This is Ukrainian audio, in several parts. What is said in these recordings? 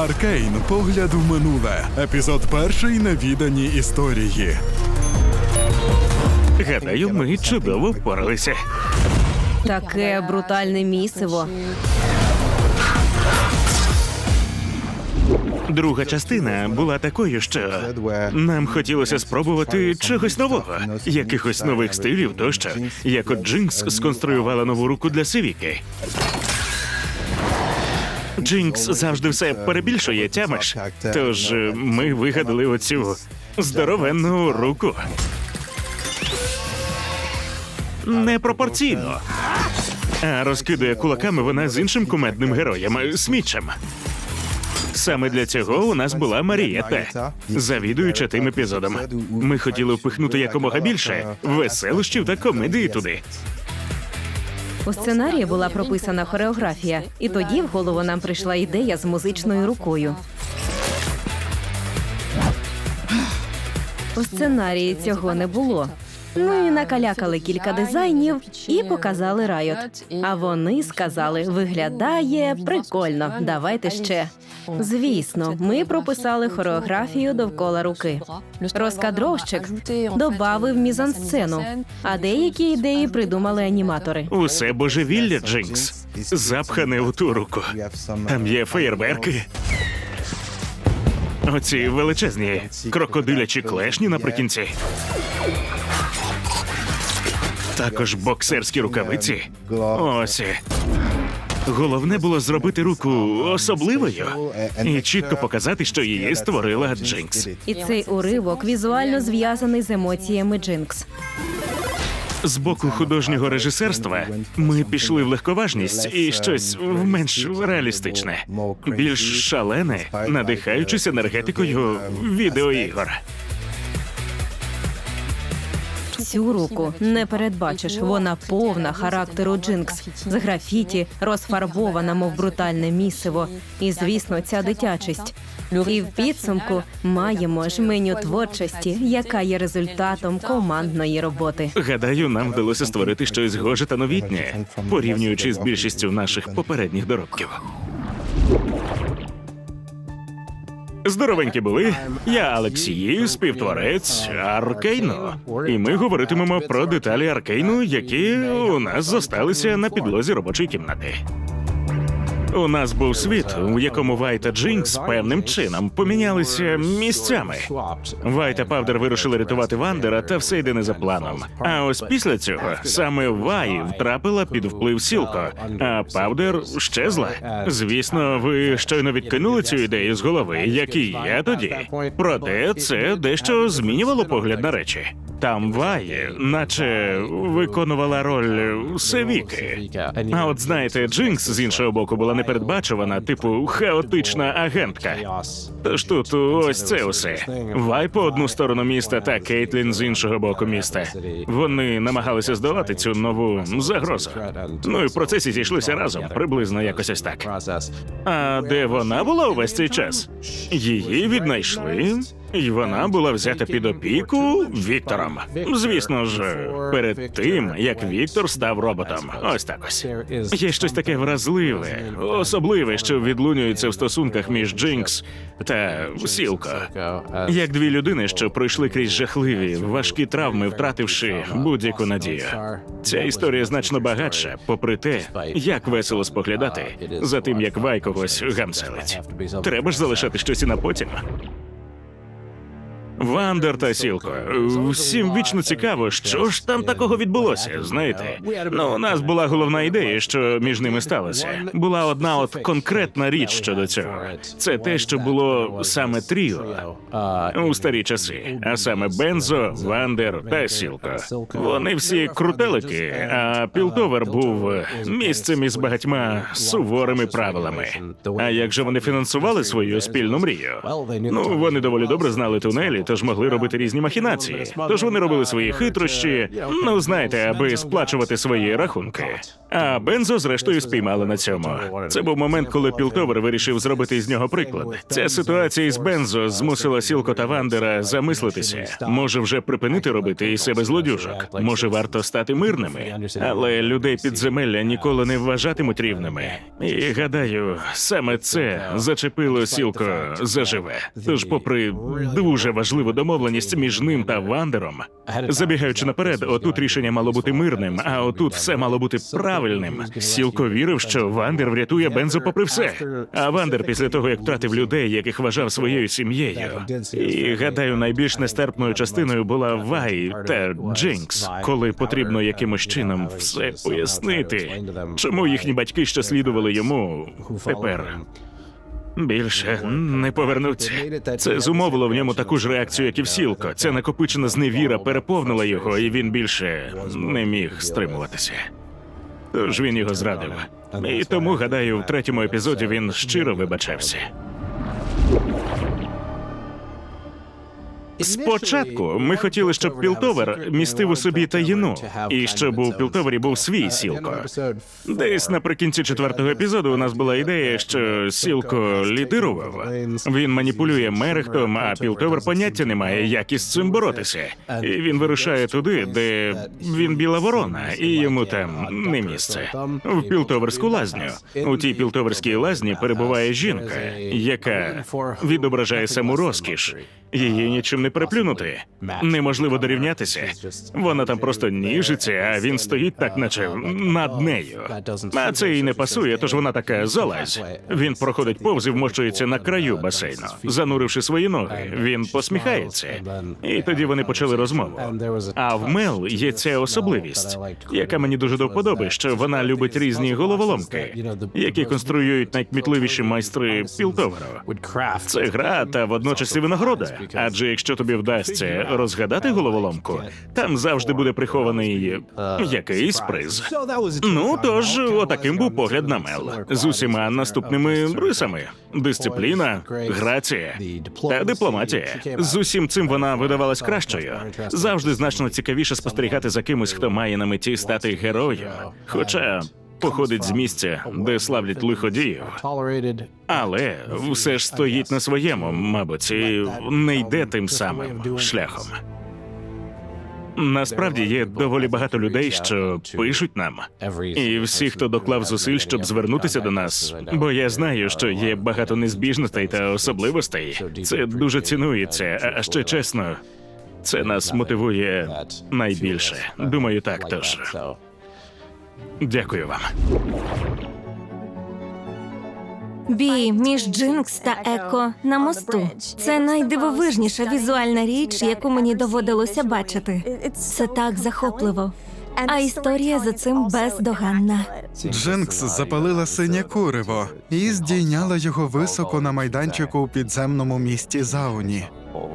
Аркейн. Погляд в минуле. Епізод 1. Невідані історії. Гадаю, ми чудово впоралися. Таке брутальне місиво. Друга частина була такою, що нам хотілося спробувати чогось нового, якихось нових стилів тощо, як от Джинкс сконструювала нову руку для Севіки. Джинкс завжди все перебільшує, тямиш. Тож ми вигадали оцю здоровенну руку. Непропорційно. А розкидує кулаками вона з іншим кумедним героєм – Смітчем. Саме для цього у нас була Марієта, завідуюча тим епізодом. Ми хотіли впихнути якомога більше веселощів та комедії туди. У сценарії була прописана хореографія, і тоді в голову нам прийшла ідея з музичною рукою. У сценарії цього не було. Ну і накалякали кілька дизайнів і показали Riot. А вони сказали, виглядає прикольно, давайте ще. Звісно, ми прописали хореографію довкола руки. Розкадровщик добавив мізансцену, а деякі ідеї придумали аніматори. Усе божевілля, Джинкс, запхане у ту руку. Там є феєрверки. Оці величезні крокодилячі клешні наприкінці. Також боксерські рукавиці. Ось. Головне було зробити руку особливою і чітко показати, що її створила Джинкс. І цей уривок візуально зв'язаний з емоціями Джинкс. З боку художнього режисерства ми пішли в легковажність і щось менш реалістичне, більш шалене, надихаючись енергетикою відеоігор. Цю руку не передбачиш, вона повна характеру Джинкс, з графіті, розфарбована, мов брутальне місиво. І, звісно, ця дитячість. І в підсумку маємо жменю творчості, яка є результатом командної роботи. Гадаю, нам вдалося створити щось схоже та новітнє, порівнюючи з більшістю наших попередніх доробків. Здоровенькі були. Я Олексій, співтворець Аркейну. І ми говоритимемо про деталі Аркейну, які у нас зосталися на підлозі робочої кімнати. У нас був світ, у якому Вай та Джинкс певним чином помінялися місцями. Вай та Павдер вирушили рятувати Вандера, та все йде не за планом. А ось після цього саме Вай втрапила під вплив Сілко, а Павдер щезла. Звісно, ви щойно відкинули цю ідею з голови, як і я тоді. Проте це дещо змінювало погляд на речі. Там Вай, наче виконувала роль Севіки. А от знаєте, Джинкс з іншого боку була непередбачувана, типу хаотична агентка. Тож тут ось це усе. Вай по одну сторону міста та Кейтлін з іншого боку міста. Вони намагалися здолати цю нову загрозу. Ну і в процесі зійшлися разом, приблизно якось ось так. А де вона була увесь цей час? Її віднайшли, і вона була взята під опіку Віктором. Звісно ж, перед тим, як Віктор став роботом. Ось так ось. Є щось таке вразливе, особливе, що відлунюється в стосунках між Джинкс та Сілко. Як дві людини, що пройшли крізь жахливі, важкі травми, втративши будь-яку надію. Ця історія значно багатша, попри те, як весело споглядати за тим, як Вай когось гамселить. Треба ж залишати щось і на потім. Вандер та Сілко. Всім вічно цікаво, що ж там такого відбулося, знаєте? Ну, у нас була головна ідея, що між ними сталося. Була одна от конкретна річ щодо цього. Це те, що було саме тріо у старі часи. А саме Бензо, Вандер та Сілко. Вони всі крутелики, а Пілтовер був місцем із багатьма суворими правилами. А як же вони фінансували свою спільну мрію? Ну, вони доволі добре знали тунелі тож могли робити різні махінації. Тож вони робили свої хитрощі, ну знаєте, аби сплачувати свої рахунки. А Бензо, зрештою, спіймали на цьому. Це був момент, коли Пілтовер вирішив зробити з нього приклад. Ця ситуація із Бензо змусила Сілко та Вандера замислитися. Може вже припинити робити із себе злодюжок? Може варто стати мирними? Але людей підземелля ніколи не вважатимуть рівними. І гадаю, саме це зачепило Сілко заживе. Тож, попри дуже важливу домовленість між ним та Вандером, забігаючи наперед, отут рішення мало бути мирним, а отут все мало бути правильним. Сілко вірив, що Вандер врятує Бензо попри все. А Вандер після того, як втратив людей, яких вважав своєю сім'єю. І, гадаю, найбільш нестерпною частиною була Вай та Джинкс, коли потрібно якимось чином все пояснити, чому їхні батьки, що слідували йому, тепер більше не повернуться. Це зумовило в ньому таку ж реакцію, як і в Сілко. Ця накопичена зневіра переповнила його, і він більше не міг стримуватися. Тож він його зрадив. І тому, гадаю, в третьому епізоді він щиро вибачався. Спочатку ми хотіли, щоб Пілтовер містив у собі таїну, і щоб у Пілтовері був свій Сілко. Десь наприкінці четвертого епізоду у нас була ідея, що Сілко лідирував. Він маніпулює Мерехтом, а Пілтовер поняття не має, як із цим боротися. І він вирушає туди, де він біла ворона, і йому там не місце. В Пілтоверську лазню. У тій Пілтоверській лазні перебуває жінка, яка відображає саму розкіш. Її нічим не переплюнути. Неможливо дорівнятися. Вона там просто ніжиться, а він стоїть так, наче над нею. А це їй не пасує, тож вона така залазь. Він проходить повз і вмощується на краю басейну, зануривши свої ноги. Він посміхається. І тоді вони почали розмову. А в Мел є ця особливість, яка мені дуже до вподоби, що вона любить різні головоломки, які конструюють найкмітливіші майстри Пілтоверу. Це гра та водночас і винагорода. Адже якщо тобі вдасться розгадати головоломку, там завжди буде прихований якийсь приз. Ну, тож, отаким був погляд на Мел. З усіма наступними рисами. Дисципліна, грація та дипломатія. З усім цим вона видавалась кращою. Завжди значно цікавіше спостерігати за кимось, хто має на меті стати героєм. Хоча походить з місця, де славлять лиходіїв. Але все ж стоїть на своєму, мабуть, і не йде тим самим шляхом. Насправді є доволі багато людей, що пишуть нам. І всі, хто доклав зусиль, щоб звернутися до нас, бо я знаю, що є багато незбіжностей та особливостей. Це дуже цінується, а ще чесно, це нас мотивує найбільше. Думаю, так, тож дякую вам. Бій між Джинкс та Еко на мосту. Це найдивовижніша візуальна річ, яку мені доводилося бачити. Це так захопливо. А історія за цим бездоганна. Джинкс запалила синє куриво і здійняла його високо на майданчику у підземному місті Зауні.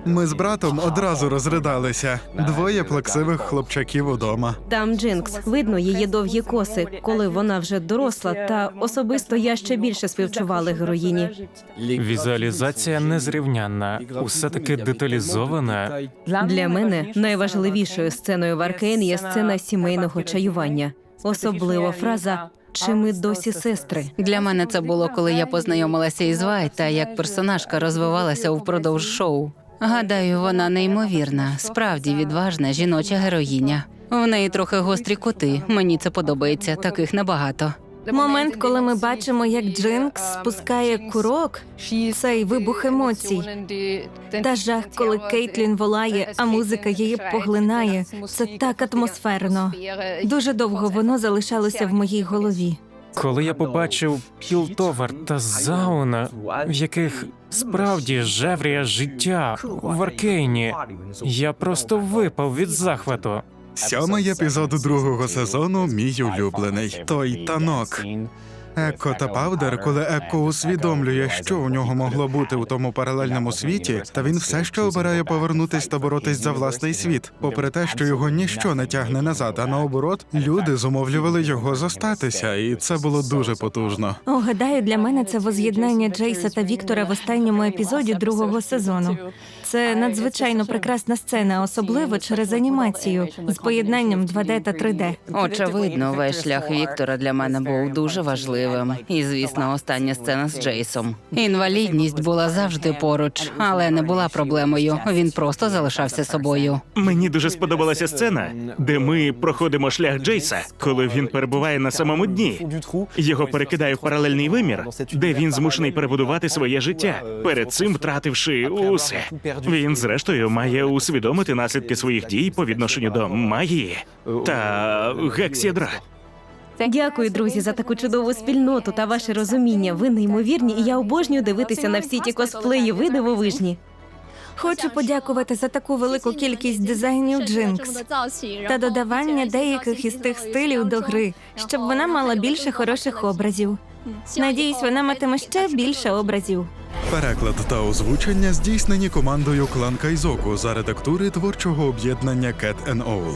Ми з братом одразу розридалися. Двоє плаксивих хлопчаків удома. Там Джинкс. Видно її довгі коси, коли вона вже доросла, та особисто я ще більше співчувала героїні. Візуалізація незрівнянна, усе таки деталізована. Для мене найважливішою сценою в Аркейн є сцена сімейного чаювання. Особливо фраза «Чи ми досі сестри?». Для мене це було, коли я познайомилася із Вай та як персонажка розвивалася впродовж шоу. Гадаю, вона неймовірна, справді відважна жіноча героїня. В неї трохи гострі кути, мені це подобається, таких небагато. Момент, коли ми бачимо, як Джинкс спускає курок, цей вибух емоцій. Та жах, коли Кейтлін волає, а музика її поглинає. Це так атмосферно. Дуже довго воно залишалося в моїй голові. Коли я побачив Пілтовер та Зауна, в яких справді жевріє життя в Аркейні, я просто випав від захвату. 7-й епізод другого сезону мій улюблений. Той танок. Еко та Павдер, коли Еко усвідомлює, що у нього могло бути у тому паралельному світі, та він все ще обирає повернутись та боротись за власний світ, попри те, що його ніщо не тягне назад, а наоборот, люди зумовлювали його зостатися, і це було дуже потужно. Гадаю, для мене це воз'єднання Джейса та Віктора в останньому епізоді другого сезону. Це надзвичайно прекрасна сцена, особливо через анімацію з поєднанням 2D та 3D. Очевидно, весь шлях Віктора для мене був дуже важливим. І, звісно, остання сцена з Джейсом. Інвалідність була завжди поруч, але не була проблемою. Він просто залишався собою. Мені дуже сподобалася сцена, де ми проходимо шлях Джейса, коли він перебуває на самому дні. Його перекидає в паралельний вимір, де він змушений перебудувати своє життя, перед цим втративши усе. Він, зрештою, має усвідомити наслідки своїх дій по відношенню до магії та гексядра. Дякую, друзі, за таку чудову спільноту та ваше розуміння. Ви неймовірні, і я обожнюю дивитися на всі ті косплеї. Ви дивовижні. Хочу подякувати за таку велику кількість дизайнів Джинкс та додавання деяких із тих стилів до гри, щоб вона мала більше хороших образів. Надіюсь, вона матиме ще більше образів. Переклад та озвучення здійснені командою Клан Кайзоку за редактури творчого об'єднання Cat and Owl.